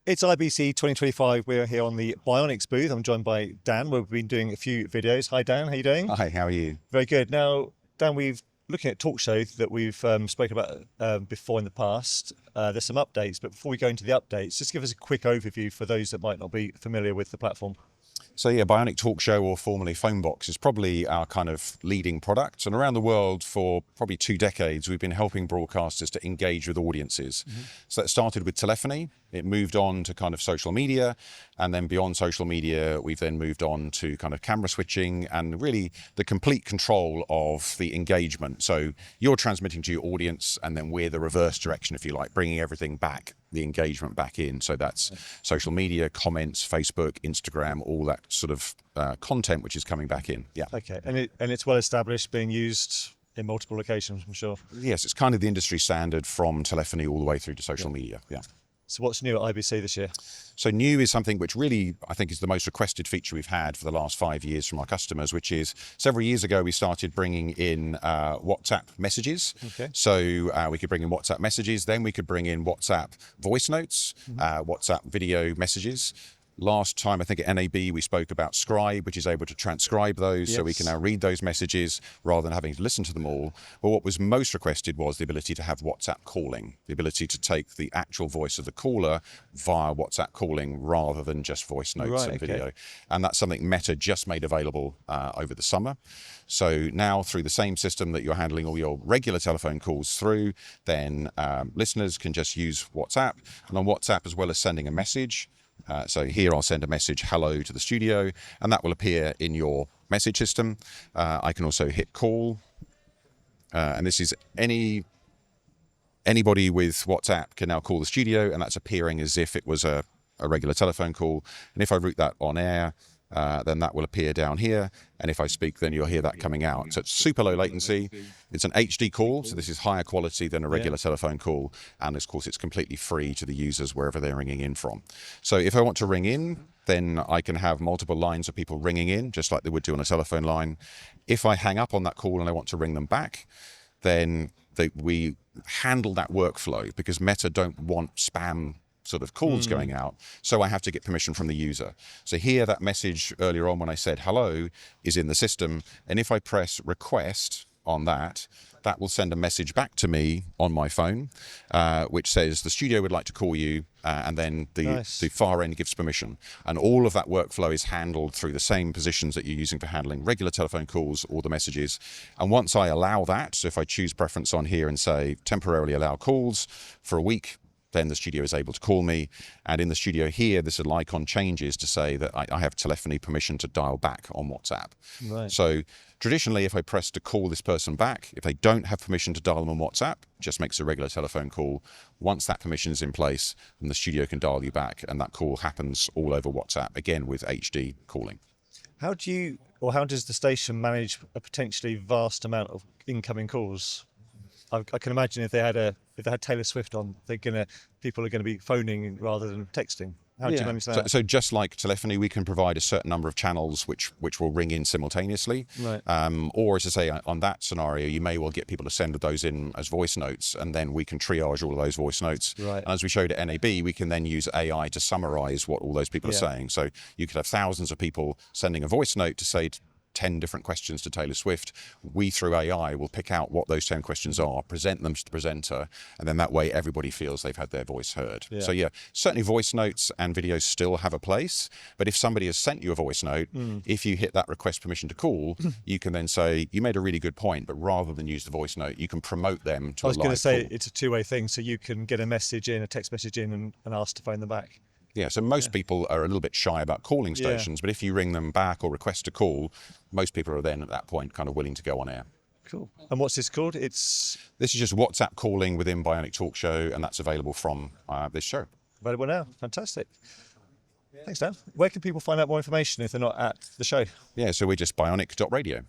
It's IBC 2025. We're here on the Bionics booth. I'm joined by Dan. We've been doing a few videos. Hi, Dan. How you doing? Hi, how are you? Very good. Now, Dan, we've looking at talk shows that we've spoken about before in the past. There's some updates, but before we go into the updates, just give us a quick overview for those that might not be familiar with the platform. So yeah, Bionic Talk Show, or formerly Phonebox, is probably our kind of leading product. And around the world for probably 2 decades, we've been helping broadcasters to engage with audiences. So that started with telephony. It moved on to kind of social media, and then beyond social media, we've then moved on to kind of camera switching and really the complete control of the engagement. So you're transmitting to your audience, and then we're the reverse direction, if you like, bringing everything back, the engagement back in. So that's social media, comments, Facebook, Instagram, all that sort of content which is coming back in. Yeah. Okay, and it's well established, being used in multiple locations, I'm sure. Yes, it's kind of the industry standard from telephony all the way through to social media. Yeah. So what's new at IBC this year? So new is something which really, I think, is the most requested feature we've had for the last 5 years from our customers, which is several years ago, we started bringing in WhatsApp messages. Okay. So we could bring in WhatsApp messages, then we could bring in WhatsApp voice notes, WhatsApp video messages. Last time, I think at NAB, we spoke about Scribe, which is able to transcribe those, so we can now read those messages rather than having to listen to them all. But what was most requested was the ability to have WhatsApp calling, the ability to take the actual voice of the caller via WhatsApp calling rather than just voice notes and video. And that's something Meta just made available over the summer. So now through the same system that you're handling all your regular telephone calls through, then listeners can just use WhatsApp. And on WhatsApp, as well as sending a message, so here I'll send a message, hello, to the studio, and that will appear in your message system. I can also hit call, and this is anybody with WhatsApp can now call the studio, and that's appearing as if it was a regular telephone call. And if I route that on air, then that will appear down here. And if I speak, then you'll hear that coming out. So it's super low latency. It's an HD call, so this is higher quality than a regular telephone call. And of course, it's completely free to the users wherever they're ringing in from. So if I want to ring in, then I can have multiple lines of people ringing in, just like they would do on a telephone line. If I hang up on that call and I want to ring them back, then we handle that workflow, because Meta don't want spam sort of calls going out, so I have to get permission from the user. So here, that message earlier on when I said hello is in the system, and if I press request on that will send a message back to me on my phone, which says the studio would like to call you, and then the far end gives permission. And all of that workflow is handled through the same positions that you're using for handling regular telephone calls or the messages. And once I allow that, so if I choose preference on here and say temporarily allow calls for a week, then the studio is able to call me. And in the studio here, this little icon changes to say that I have telephony permission to dial back on WhatsApp. Right. So traditionally, if I press to call this person back, if they don't have permission to dial them on WhatsApp, it just makes a regular telephone call. Once that permission is in place, then the studio can dial you back, and that call happens all over WhatsApp, again with HD calling. How does the station manage a potentially vast amount of incoming calls? I can imagine if they had Taylor Swift on, people are going to be phoning rather than texting. How do you manage that? So just like telephony, we can provide a certain number of channels which will ring in simultaneously. Right. Or as I say, on that scenario, you may well get people to send those in as voice notes, and then we can triage all of those voice notes. Right. And as we showed at NAB, we can then use AI to summarize what all those people are saying. So you could have thousands of people sending a voice note to say 10 different questions to Taylor Swift. We, through AI, will pick out what those 10 questions are, present them to the presenter, and then that way everybody feels they've had their voice heard. So yeah, certainly voice notes and videos still have a place, but if somebody has sent you a voice note, if you hit that request permission to call, you can then say, you made a really good point, but rather than use the voice note, you can promote them to a live call. I was going to say, it's a two-way thing, so you can get a text message in and ask to phone them back. Yeah, so most people are a little bit shy about calling stations, but if you ring them back or request a call, most people are then at that point kind of willing to go on air. Cool. And what's this called? This is just WhatsApp calling within Bionic Talk Show, and that's available from this show. Available now. Fantastic. Thanks, Dan. Where can people find out more information if they're not at the show? Yeah, so we're just bionic.radio.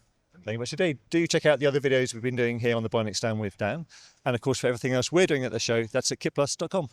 Thank you much indeed. Do check out the other videos we've been doing here on the Bionic stand with Dan. And of course, for everything else we're doing at the show, that's at kitplus.com.